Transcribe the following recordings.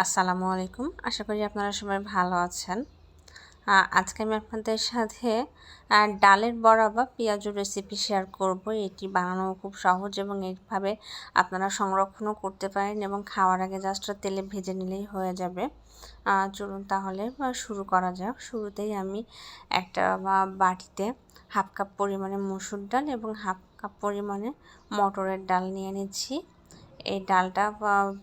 আসসালামু আলাইকুম। আশা করি আপনারা সবাই ভালো আছেন। আজকে আমি আপনাদের সাথে ডালের বড়া বা পেঁয়াজুর রেসিপি শেয়ার করব। এটি বানানো খুব সহজ এবং এইভাবে আপনারা সংরক্ষণও করতে পারেন এবং খাওয়ার আগে জাস্ট তেলে ভেজে নিলেই হয়ে যাবে। চলুন তাহলে শুরু করা যাক। শুরুতেই আমি একটা বাটিতে হাফ কাপ পরিমাণে মসুর ডাল এবং হাফ কাপ পরিমাণে মটরের ডাল নিয়ে নিচ্ছি। এই ডালটা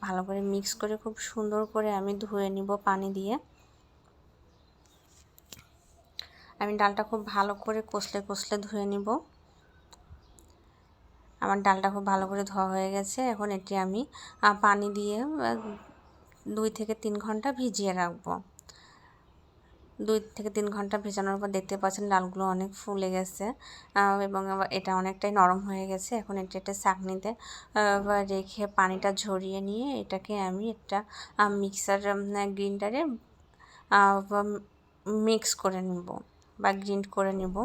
ভালো করে মিক্স করে খুব সুন্দর করে আমি ধুয়ে নিব পানি দিয়ে। আমি ডালটা খুব ভালো করে কষলে কষলে ধুয়ে নিব। আমার ডালটা খুব ভালো করে ধোয়া হয়ে গেছে। এখন এটি আমি পানি দিয়ে 2 থেকে 3 ঘন্টা ভিজিয়ে রাখবো। 2 থেকে 3 ঘন্টা ভেজানোর পর দেখতে পাচ্ছেন ডালগুলো অনেক ফুলে গেছে এবং এটা অনেকটাই নরম হয়ে গেছে। এখন এটা একটা ছাঁকনিতে রেখে পানিটা ঝরিয়ে নিয়ে এটাকে আমি একটা মিক্সার গ্রাইন্ডারে মিক্স করে নেব বা গ্রাইন্ড করে নেব।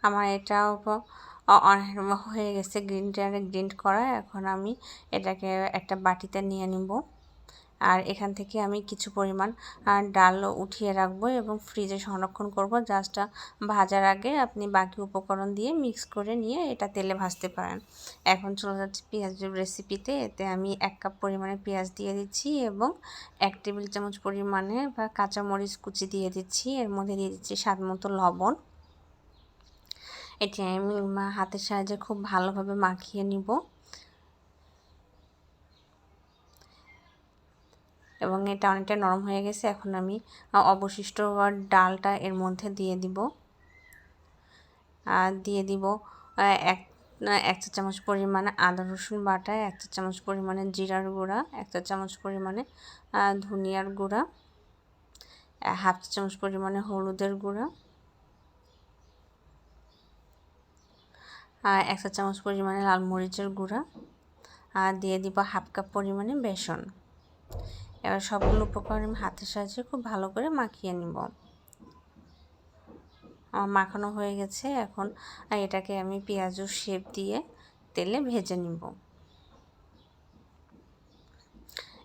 আমার এটা হয়ে গেছে গ্রাইন্ডারে গ্রাইন্ড করা। এখন আমি এটাকে একটা বাটিতে নিয়ে নিব। আর এখান থেকে আমি কিছু পরিমাণ ডাল উঠিয়ে রাখবো এবং ফ্রিজে সংরক্ষণ করব। জাস্ট ভাজার আগে আপনি বাকি উপকরণ দিয়ে মিক্স করে নিয়ে এটা তেলে ভাজতে পারেন। এখন চলে যাচ্ছে পেঁয়াজের রেসিপিতে। এতে আমি 1 কাপ পরিমাণে পেঁয়াজ দিয়ে দিচ্ছি এবং 1 টেবিল চামচ পরিমাণে কাঁচামরিচ কুচি দিয়ে দিচ্ছি। এর মধ্যে দিয়ে দিচ্ছি স্বাদ মতো লবণ। এটি আমি হাতের সাহায্যে খুব ভালোভাবে মাখিয়ে নিব এবং এটা অনেকটা নরম হয়ে গেছে। এখন আমি অবশিষ্ট ডালটা এর মধ্যে দিয়ে দিব। দিয়ে দিব এক চা চামচ পরিমাণে আদা রসুন বাটা, 1 চা চামচ পরিমাণে জিরার গুঁড়া, 1 চা চামচ পরিমাণে ধনিয়ার গুঁড়া, হাফ চা চামচ পরিমাণে হলুদের গুঁড়া, 1 চা চামচ পরিমাণে লাল মরিচের গুঁড়া, আর দিয়ে দিব হাফ কাপ পরিমাণে বেসন। এবার সবগুলো উপকরণ আমি হাতের সাহায্যে খুব ভালো করে মাখিয়ে নিব। মাখানো হয়ে গেছে। এখন এটাকে আমি পেঁয়াজুর শেপ দিয়ে তেলে ভেজে নিব।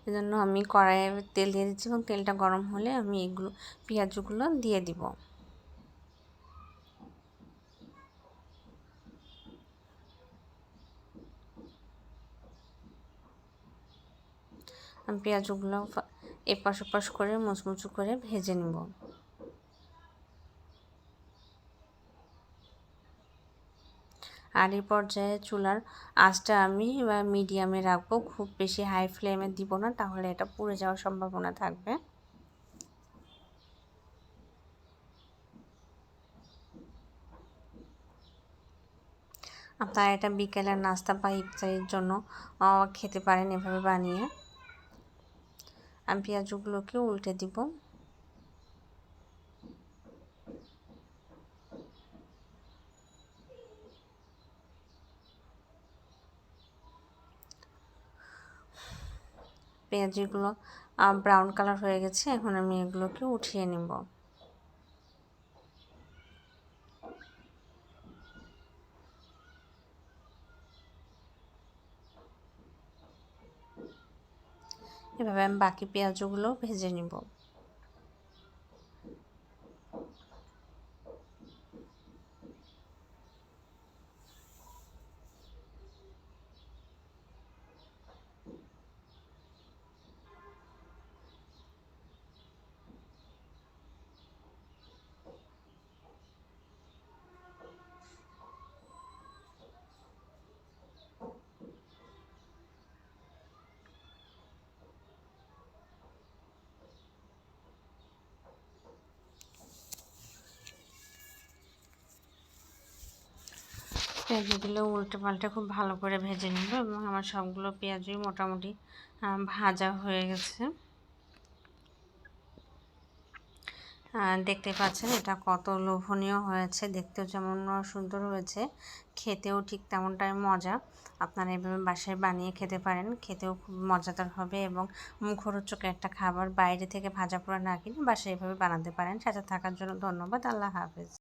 এজন্য আমি কড়াইয়ে তেল দিয়ে দিচ্ছি এবং তেলটা গরম হলে আমি এগুলো পেঁয়াজগুলো দিয়ে দিব। আমি পেঁয়াজগুলো এপাশ ওপাশ করে মুচমুচু করে ভেজে নিব। আর এই পর্যায়ে চুলার আঁচটা আমি মিডিয়ামে রাখবো, খুব বেশি হাই ফ্লেমে দিব না, তাহলে এটা পুড়ে যাওয়ার সম্ভাবনা থাকবে। আপনারা এটা বিকেলের নাস্তা বা ইফতারির জন্য খেতে পারেন এভাবে বানিয়ে। আমি পেঁয়াজগুলোকে উল্টে দিব। পেঁয়াজগুলো ব্রাউন কালার হয়ে গেছে। এখন আমি এগুলোকে উঠিয়ে নেব। এভাবে আমি বাকি পেঁয়াজগুলো ভেজে নিব। পেঁয়াজগুলো উল্টে পাল্টে খুব ভালো করে ভেজে নেব এবং আমার সবগুলো পেঁয়াজই মোটামুটি ভাজা হয়ে গেছে। দেখতে পাচ্ছেন এটা কত লোভনীয় হয়েছে, দেখতেও যেমন সুন্দর হয়েছে, খেতেও ঠিক তেমনটাই মজা। আপনারা এভাবে বাসায় বানিয়ে খেতে পারেন, খেতেও খুব মজাদার হবে এবং মুখরোচক একটা খাবার। বাইরে থেকে ভাজা পোড়া না কিনে বাসায় এভাবে বানাতে পারেন। সাথে থাকার জন্য ধন্যবাদ। আল্লাহ হাফেজ।